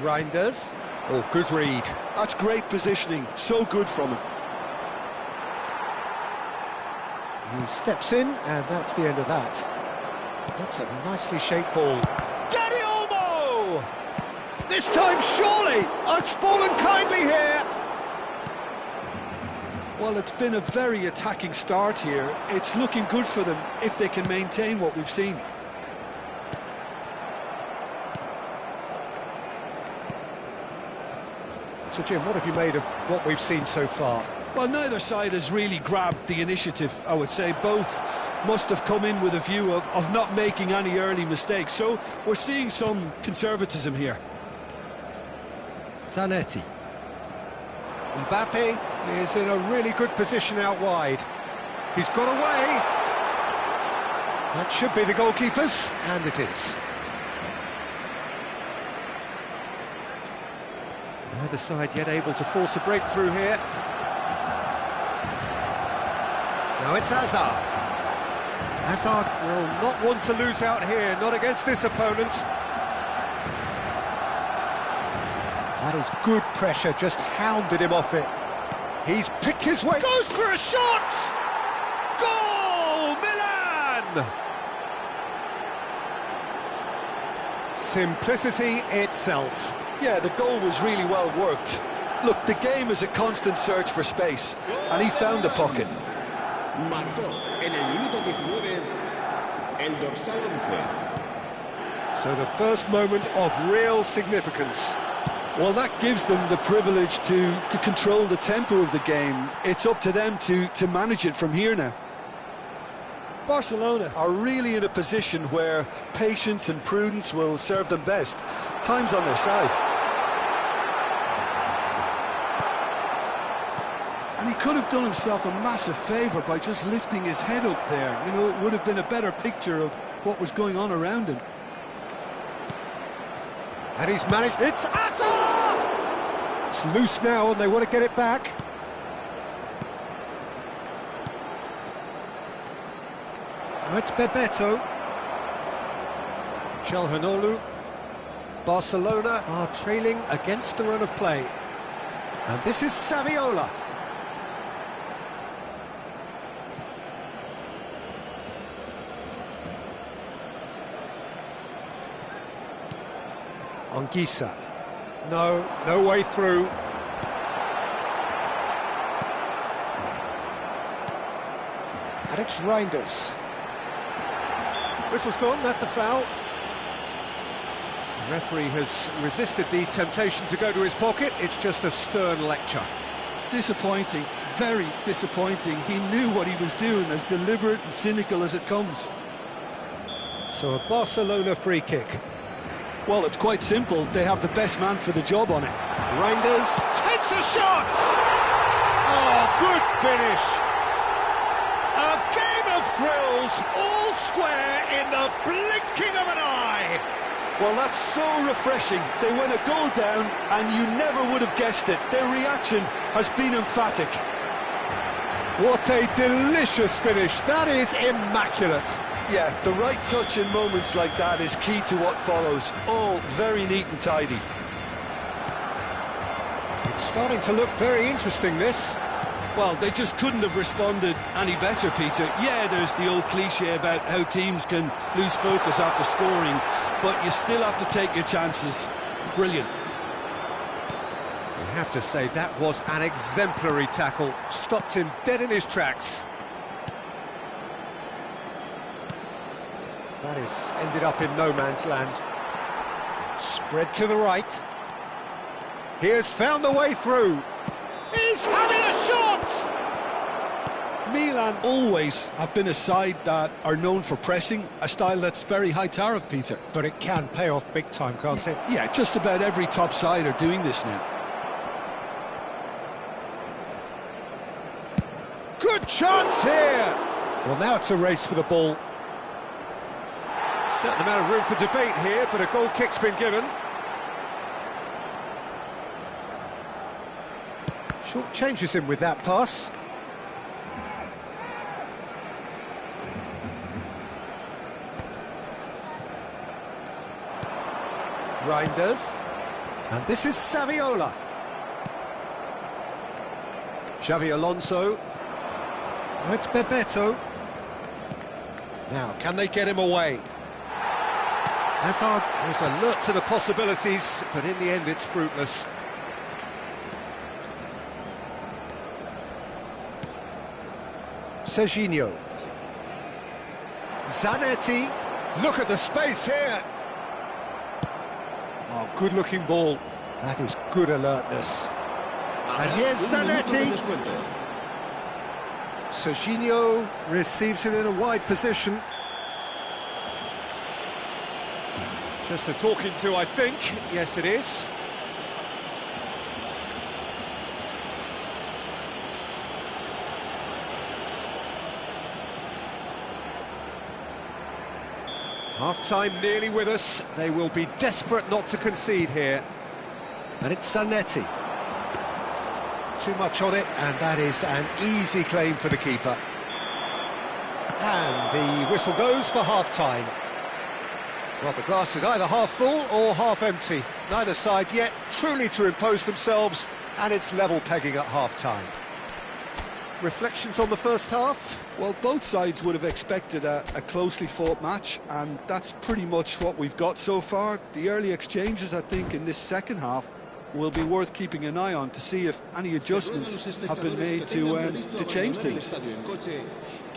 Speaker 1: Reinders. Oh, good read.
Speaker 2: That's great positioning, so good from him.
Speaker 1: He steps in, and that's the end of that. That's a nicely shaped ball. Danny Olmo! This time, surely! It's fallen kindly here!
Speaker 2: Well, it's been a very attacking start here. It's looking good for them if they can maintain what we've seen.
Speaker 1: So, Jim, what have you made of what we've seen so far?
Speaker 2: Well, neither side has really grabbed the initiative, I would say. Both must have come in with a view of not making any early mistakes. So we're seeing some conservatism here.
Speaker 1: Zanetti. Mbappe is in a really good position out wide. He's got away. That should be the goalkeeper's, and it is. Neither side yet able to force a breakthrough here. Now it's Hazard. Hazard will not want to lose out here, not against this opponent. That is good pressure, just hounded him off it. He's picked his way. Goes for a shot! Goal! Milan! Simplicity itself.
Speaker 2: Yeah, the goal was really well worked. Look, the game is a constant search for space, and he found the pocket.
Speaker 3: Marcó en el minuto 19 el dorsal 11.
Speaker 1: So the first moment of real significance.
Speaker 2: Well, that gives them the privilege to control the tempo of the game. It's up to them to manage it from here now. Barcelona are really in a position where patience and prudence will serve them best. Time's on their side. And he could have done himself a massive favour by just lifting his head up there. You know, it would have been a better picture of what was going on around him.
Speaker 1: And he's managed... It's Hazard! It's loose now and they want to get it back. Now it's Bebeto. Calhanoglu. Barcelona are trailing against the run of play. And this is Saviola. Anguissa. No way through. And it's Reinders. Whistle's gone, that's a foul. The referee has resisted the temptation to go to his pocket. It's just a stern lecture.
Speaker 2: Disappointing, very disappointing. He knew what he was doing, as deliberate and cynical as it comes.
Speaker 1: So a Barcelona free kick.
Speaker 2: Well, it's quite simple. They have the best man for the job on it.
Speaker 1: Reinders takes a shot! Oh, good finish! A game of thrills, all square in the blinking of an eye!
Speaker 2: Well, that's so refreshing. They went a goal down, and you never would have guessed it. Their reaction has been emphatic.
Speaker 1: What a delicious finish. That is immaculate.
Speaker 2: Yeah, the right touch in moments like that is key to what follows. All very neat and tidy.
Speaker 1: It's starting to look very interesting, this.
Speaker 2: Well, they just couldn't have responded any better, Peter. Yeah, there's the old cliche about how teams can lose focus after scoring, but you still have to take your chances. Brilliant.
Speaker 1: have to say, that was an exemplary tackle. Stopped him dead in his tracks. That is ended up in no man's land. Spread to the right. He has found the way through. He's having a shot!
Speaker 2: Milan always have been a side that are known for pressing, a style that's very high tariff, Peter.
Speaker 1: But it can pay off big time, can't it?
Speaker 2: Yeah, just about every top side are doing this now.
Speaker 1: Good chance here! Well, now it's a race for the ball. Certain amount of room for debate here, but a goal kick's been given. Short changes him with that pass. Reinders. And this is Saviola. Xavi Alonso. Now it's Bebeto. Now, can they get him away? Hazard was alert to the possibilities, but in the end it's fruitless. Serginho. Zanetti. Look at the space here. Oh, good-looking ball. That is good alertness. And here's Zanetti. Serginho receives it in a wide position. Just a talking to, I think. Yes, it is. Half-time nearly with us. They will be desperate not to concede here. And it's Zanetti. Too much on it, and that is an easy claim for the keeper. And the whistle goes for half-time. Well, the glass is either half full or half empty. Neither side yet truly to impose themselves, and it's level pegging at half-time. Reflections on the first half?
Speaker 2: Well, both sides would have expected a closely fought match, and that's pretty much what we've got so far. The early exchanges, I think, in this second half will be worth keeping an eye on to see if any adjustments have been made to change things.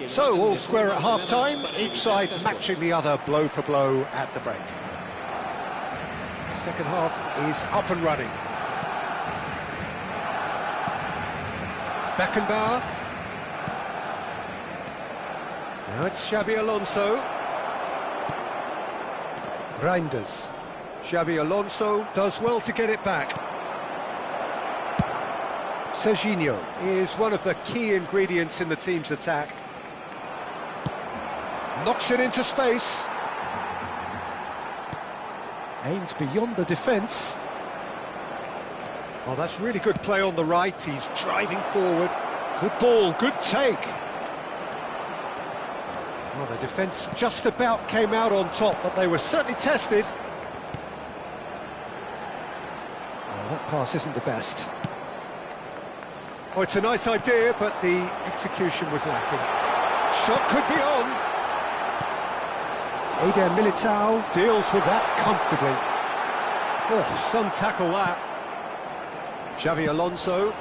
Speaker 1: So, all square at half-time, each side matching the other blow for blow at the break. The second half is up and running. Beckenbauer. Now it's Xabi Alonso. Reinders. Xabi Alonso does well to get it back. Serginho is one of the key ingredients in the team's attack. Knocks it into space. Aimed beyond the defence. Oh, that's really good play on the right. He's driving forward. Good ball, good take. Well, the defence just about came out on top, but they were certainly tested. Oh, that pass isn't the best. Oh, it's a nice idea, but the execution was lacking. Shot could be on. Eder Militao deals with that comfortably. Oh, some tackle that. Xavi Alonso.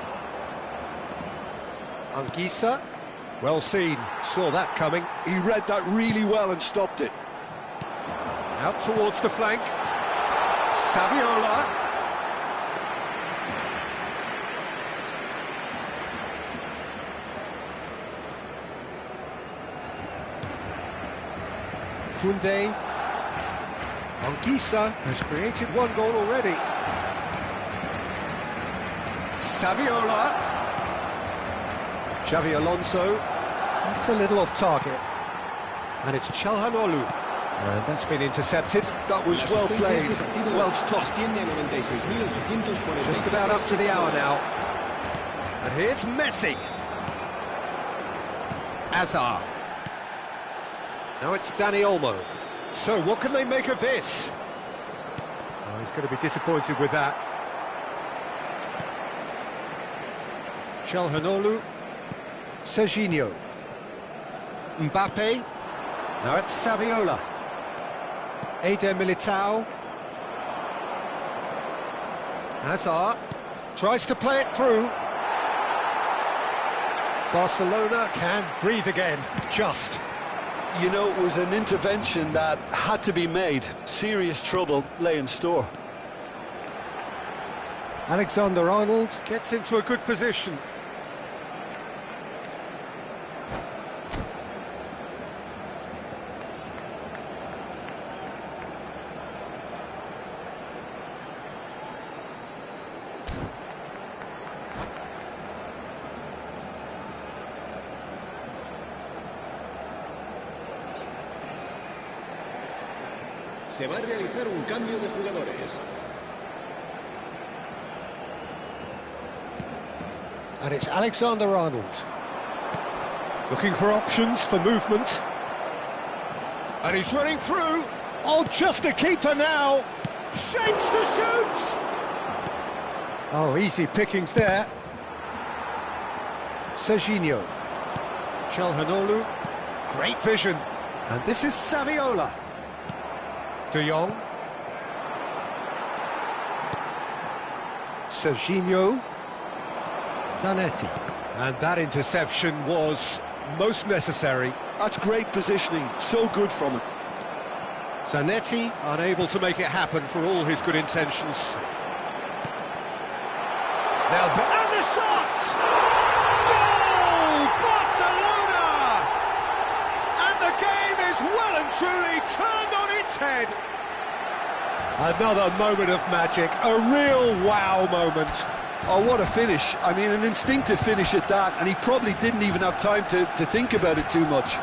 Speaker 1: Anguissa. Well seen, saw that coming.
Speaker 2: He read that really well and stopped it.
Speaker 1: Out towards the flank. Saviola. Koundé. Anguissa has created one goal already. Saviola. Xavi Alonso. That's a little off target. And it's Çalhanoğlu. And that's been intercepted.
Speaker 2: That was well played, well stopped.
Speaker 1: Just about up to the hour now. And here's Messi. Hazard. Now it's Dani Olmo. So what can they make of this? Oh, he's going to be disappointed with that. Çalhanoğlu. Serginho. Mbappe. Now it's Saviola. Eder Militao. Hazard. Tries to play it through. Barcelona can breathe again, just.
Speaker 2: You know, it was an intervention that had to be made. Serious trouble lay in store.
Speaker 1: Alexander-Arnold gets into a good position.
Speaker 3: Se va a realizar un cambio de jugadores.
Speaker 1: And it's Alexander-Arnold. Looking for options for movement. And he's running through. Oh, just a keeper now. Shapes to shoot! Oh, easy pickings there. Serginho. Çalhanoğlu. Great vision. And this is Saviola. De Jong. Serginho. Zanetti. And that interception was most necessary.
Speaker 2: That's great positioning, so good from him.
Speaker 1: Zanetti unable to make it happen for all his good intentions. Now, and the shot! Goal! Barcelona! And the game is well and truly turned on its head. Another moment of magic, a real wow moment.
Speaker 2: Oh, what a finish. I mean, an instinctive finish at that, and he probably didn't even have time to think about it too much.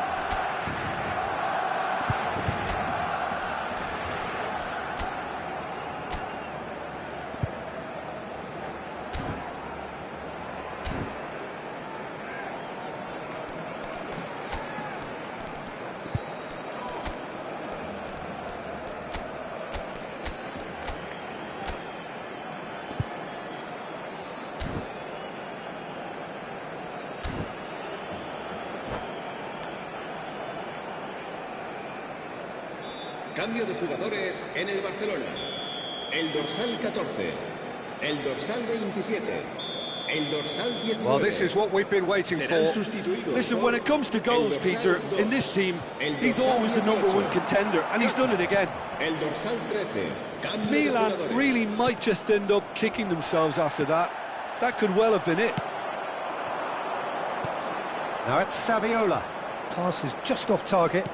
Speaker 3: Cambio de jugadores en el Barcelona. El dorsal 14, el dorsal 27, el dorsal 19.
Speaker 1: Well, this is what we've been waiting for.
Speaker 2: Listen, when it comes to goals, Peter, in this team, he's always the #1 contender, and he's done it again.
Speaker 3: El dorsal 13. Cambio de
Speaker 2: Milan
Speaker 3: jugadores.
Speaker 2: really might just end up kicking themselves after that. That could well have been it.
Speaker 1: Now it's Saviola. Pass is just off target.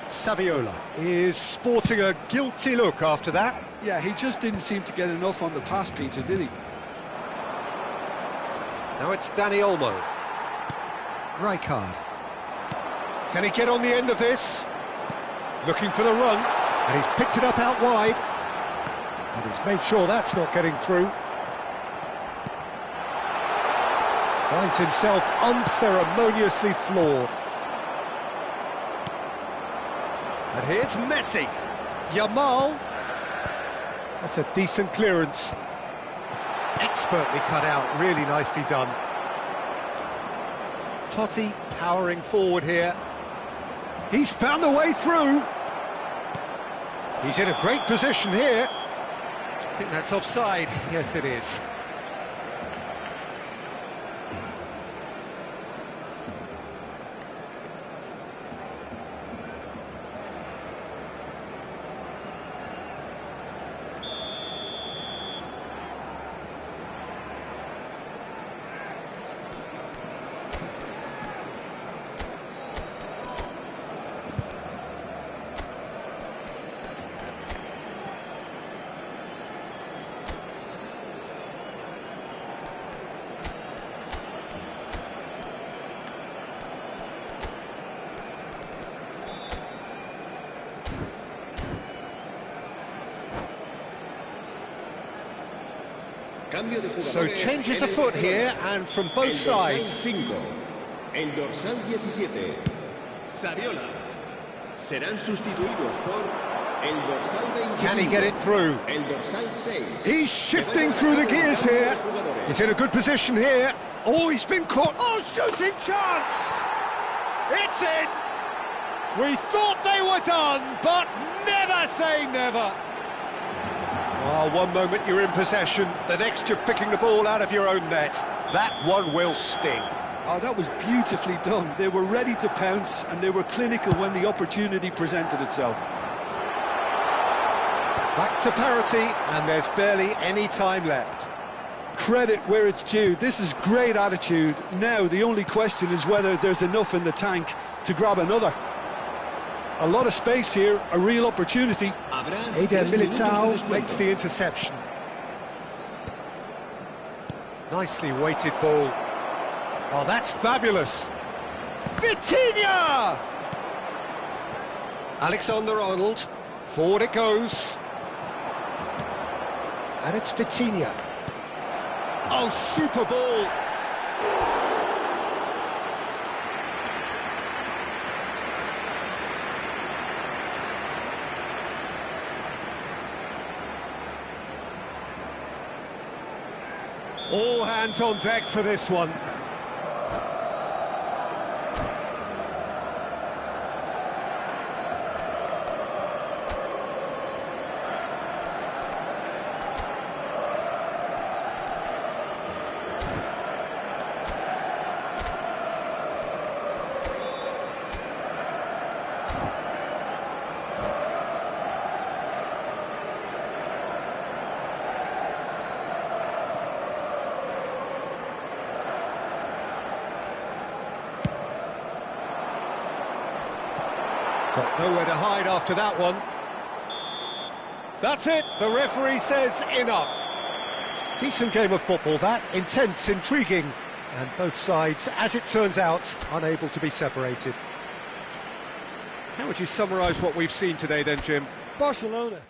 Speaker 1: Saviola is sporting a guilty look after that.
Speaker 2: Yeah, he just didn't seem to get enough on the pass, Peter, did he?
Speaker 1: Now it's Dani Olmo. Rijkaard. Can he get on the end of this? Looking for the run, and he's picked it up out wide. And he's made sure that's not getting through. Finds himself unceremoniously floored. And here's Messi. Yamal. That's a decent clearance. Expertly cut out, really nicely done. Totti powering forward here. He's found a way through. He's in a great position here. I think that's offside. Yes, it is. So changes afoot here, and from both sides.
Speaker 3: 5, el dorsal 17, Saviola. Serán sustituidos por el dorsal 25.
Speaker 1: Can he get it through?
Speaker 3: El dorsal 6.
Speaker 1: He's shifting through the gears here. He's in a good position here. Oh, he's been caught. Oh, shooting chance! It's in! We thought they were done, but never say never. Oh, one moment you're in possession, the next you're picking the ball out of your own net. That one will sting.
Speaker 2: Oh, that was beautifully done. They were ready to pounce, and they were clinical when the opportunity presented itself.
Speaker 1: Back to parity, and there's barely any time left.
Speaker 2: Credit where it's due. This is great attitude. Now, the only question is whether there's enough in the tank to grab another. A lot of space here, a real opportunity.
Speaker 1: Eder Militao makes the interception. Nicely weighted ball. Oh, that's fabulous. Vitinha! Alexander-Arnold. Forward it goes. And it's Vitinha. Oh, super ball. All hands on deck for this one. Got nowhere to hide after that one. That's it, the referee says enough. Decent game of football that, intense, intriguing, and both sides, as it turns out, unable to be separated. How would you summarise what we've seen today then, Jim?
Speaker 2: Barcelona.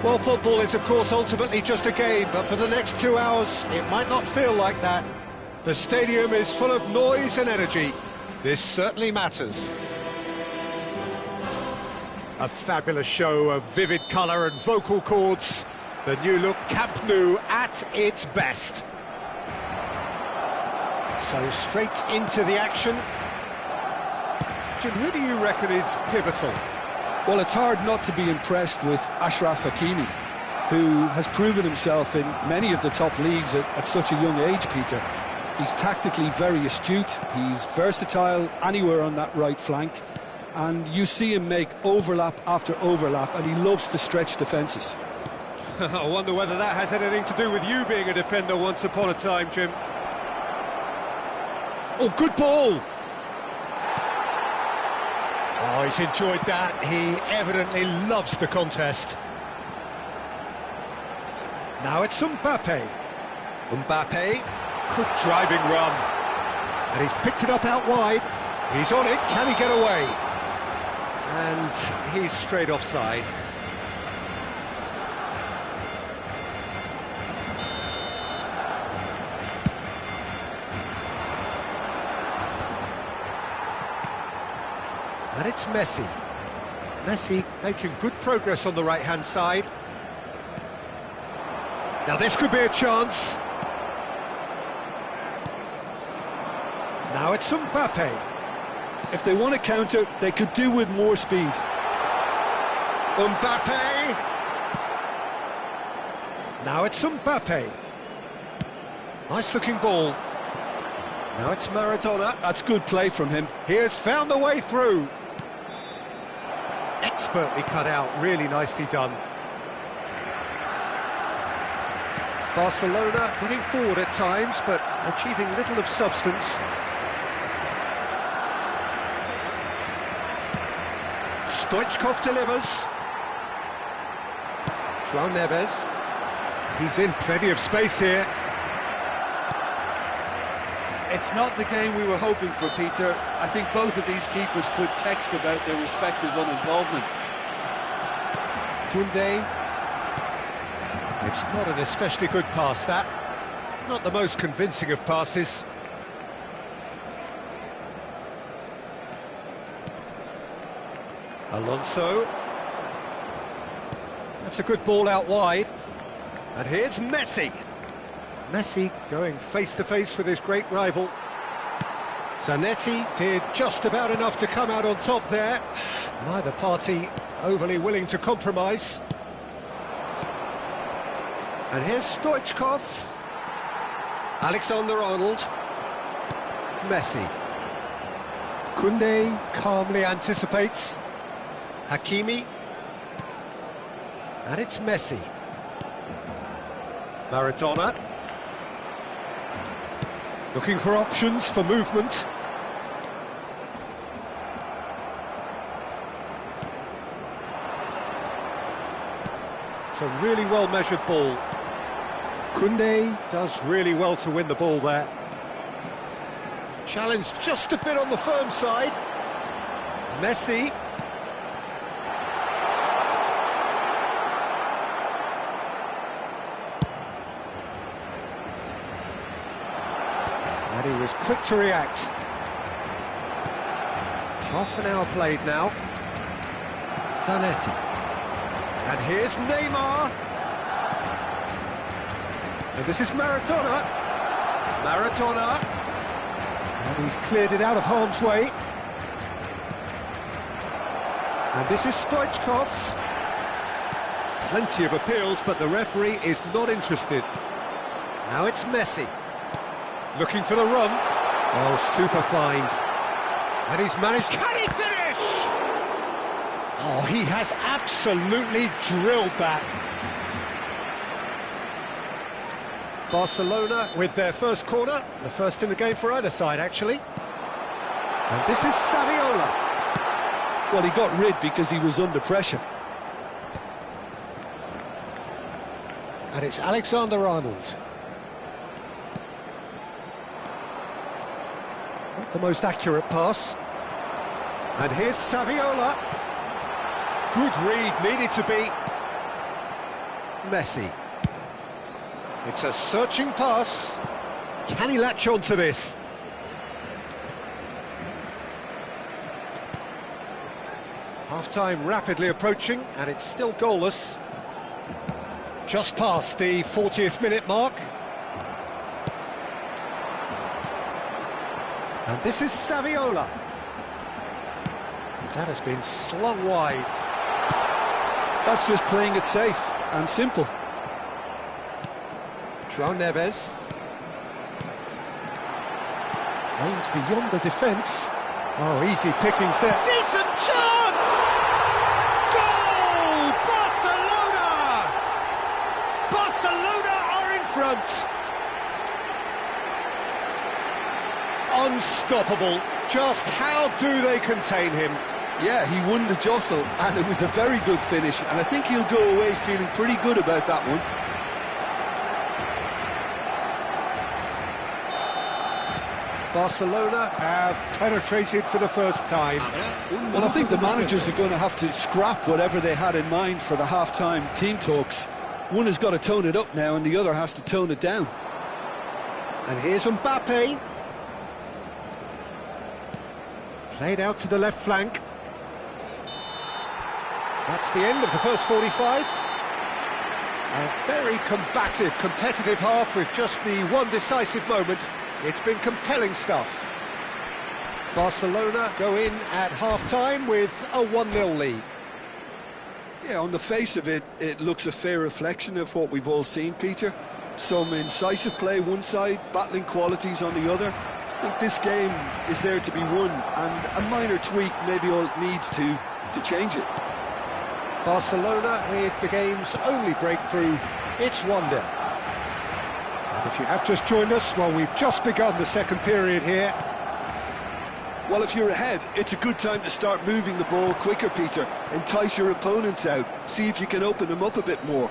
Speaker 1: Well, football is, of course, ultimately just a game, but for the next 2 hours, it might not feel like that. The stadium is full of noise and energy. This certainly matters. A fabulous show of vivid colour and vocal cords. The new look Camp Nou at its best. So straight into the action. Jim, who do you reckon is pivotal?
Speaker 2: Well, it's hard not to be impressed with Achraf Hakimi, who has proven himself in many of the top leagues at such a young age, Peter. He's tactically very astute, he's versatile anywhere on that right flank, and you see him make overlap after overlap, and he loves to stretch defences.
Speaker 1: I wonder whether that has anything to do with you being a defender once upon a time, Jim. Oh, good ball! Oh, he's enjoyed that. He evidently loves the contest. Now it's Mbappe. Mbappe, good driving run. And he's picked it up out wide. He's on it, can he get away? And he's straight offside. And it's Messi. Messi making good progress on the right-hand side. Now this could be a chance. Now it's Mbappe.
Speaker 2: If they want to counter, they could do with more speed.
Speaker 1: Mbappe. Now it's Mbappe. Nice looking ball. Now it's Maradona.
Speaker 2: That's good play from him.
Speaker 1: He has found the way through. Expertly cut out, really nicely done. Barcelona getting forward at times, but achieving little of substance. Stoichkov delivers. João Neves. He's in plenty of space here.
Speaker 2: It's not the game we were hoping for, Peter. I think both of these keepers could text about their respective uninvolvement.
Speaker 1: Koundé. It's not an especially good pass, that. Not the most convincing of passes. Alonso. That's a good ball out wide. And here's Messi. Messi going face-to-face with his great rival. Zanetti did just about enough to come out on top there. Neither party overly willing to compromise. And here's Stoichkov. Alexander-Arnold. Messi. Koundé calmly anticipates. Hakimi. And it's Messi. Maradona. Looking for options for movement. It's a really well-measured ball. Koundé does really well to win the ball there. Challenged just a bit on the firm side. Messi. And he was quick to react. Half an hour played now. Zanetti. And here's Neymar. And this is Maradona. Maradona. And he's cleared it out of harm's way. And this is Stoichkov. Plenty of appeals, but the referee is not interested. Now it's Messi. Looking for the run. Oh, super find. And he's managed... Can he finish? Oh, he has absolutely drilled that. Barcelona with their first corner. The first in the game for either side, actually. And this is Saviola.
Speaker 2: Well, he got rid because he was under pressure.
Speaker 1: And it's Alexander-Arnold. Not the most accurate pass. And here's Saviola. Good read, needed to be. Messi. It's a searching pass. Can he latch on to this? Half-time rapidly approaching, and it's still goalless. Just past the 40th minute mark. And this is Saviola. That has been slung wide.
Speaker 2: That's just playing it safe and simple.
Speaker 1: João Neves. Aims beyond the defence. Oh, easy pickings there. Decent chance! Goal! Barcelona! Barcelona are in front. Unstoppable. Just how do they contain him?
Speaker 2: Yeah, he won the jostle, and it was a very good finish, and I think he'll go away feeling pretty good about that one.
Speaker 1: Barcelona have penetrated for the first time.
Speaker 2: Well, I think the managers are going to have to scrap whatever they had in mind for the half-time team talks. One has got to tone it up now, and the other has to tone it down.
Speaker 1: And here's Mbappe. Played out to the left flank. That's the end of the first 45. A very combative, competitive half with just the one decisive moment. It's been compelling stuff. Barcelona go in at half-time with a 1-0 lead.
Speaker 2: Yeah, on the face of it, it looks a fair reflection of what we've all seen, Peter. Some incisive play one side, battling qualities on the other. I think this game is there to be won, and a minor tweak maybe all it needs to change it.
Speaker 1: Barcelona with the game's only breakthrough. It's 1-0. And if you have just joined us, well, we've just begun the second period here.
Speaker 2: Well, if you're ahead, it's a good time to start moving the ball quicker, Peter. Entice your opponents out. See if you can open them up a bit more.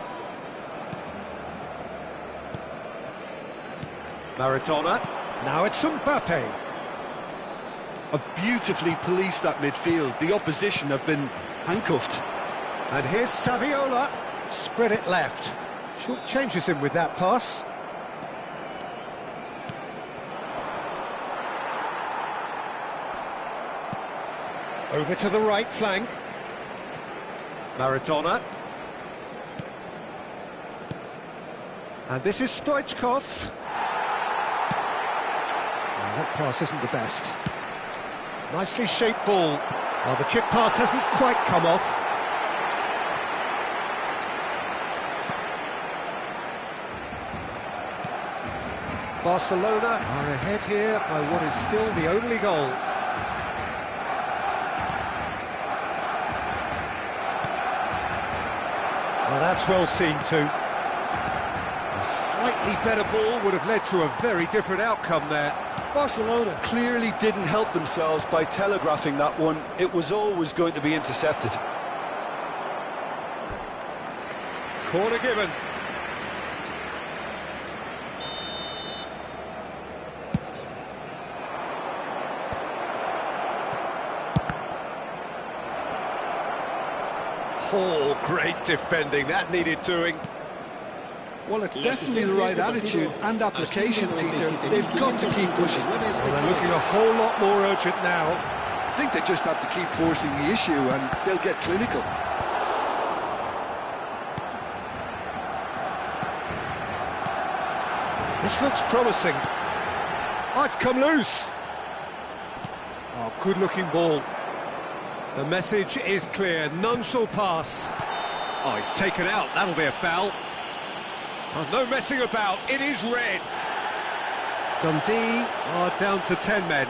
Speaker 1: Maradona. Now it's Mbappe.
Speaker 2: Have beautifully policed that midfield. The opposition have been handcuffed.
Speaker 1: And here's Saviola. Spread it left. Short changes him with that pass. Over to the right flank. Maradona. And this is Stoichkov. Well, that pass isn't the best. Nicely shaped ball. Well, the chip pass hasn't quite come off. Barcelona are ahead here by what is still the only goal. Well, that's well seen too. A slightly better ball would have led to a very different outcome there.
Speaker 2: Barcelona clearly didn't help themselves by telegraphing that one. It was always going to be intercepted.
Speaker 1: Corner given. Oh, great defending. That needed doing.
Speaker 2: Well, it's definitely the right attitude and application, Peter. They've got to keep pushing.
Speaker 1: Well, they're looking a whole lot more urgent now.
Speaker 2: I think they just have to keep forcing the issue and they'll get clinical.
Speaker 1: This looks promising. Oh, it's come loose. Oh, good-looking ball. The message is clear. None shall pass. Oh, he's taken out. That'll be a foul. Oh, no messing about. It is red. Dundee are down to 10 men.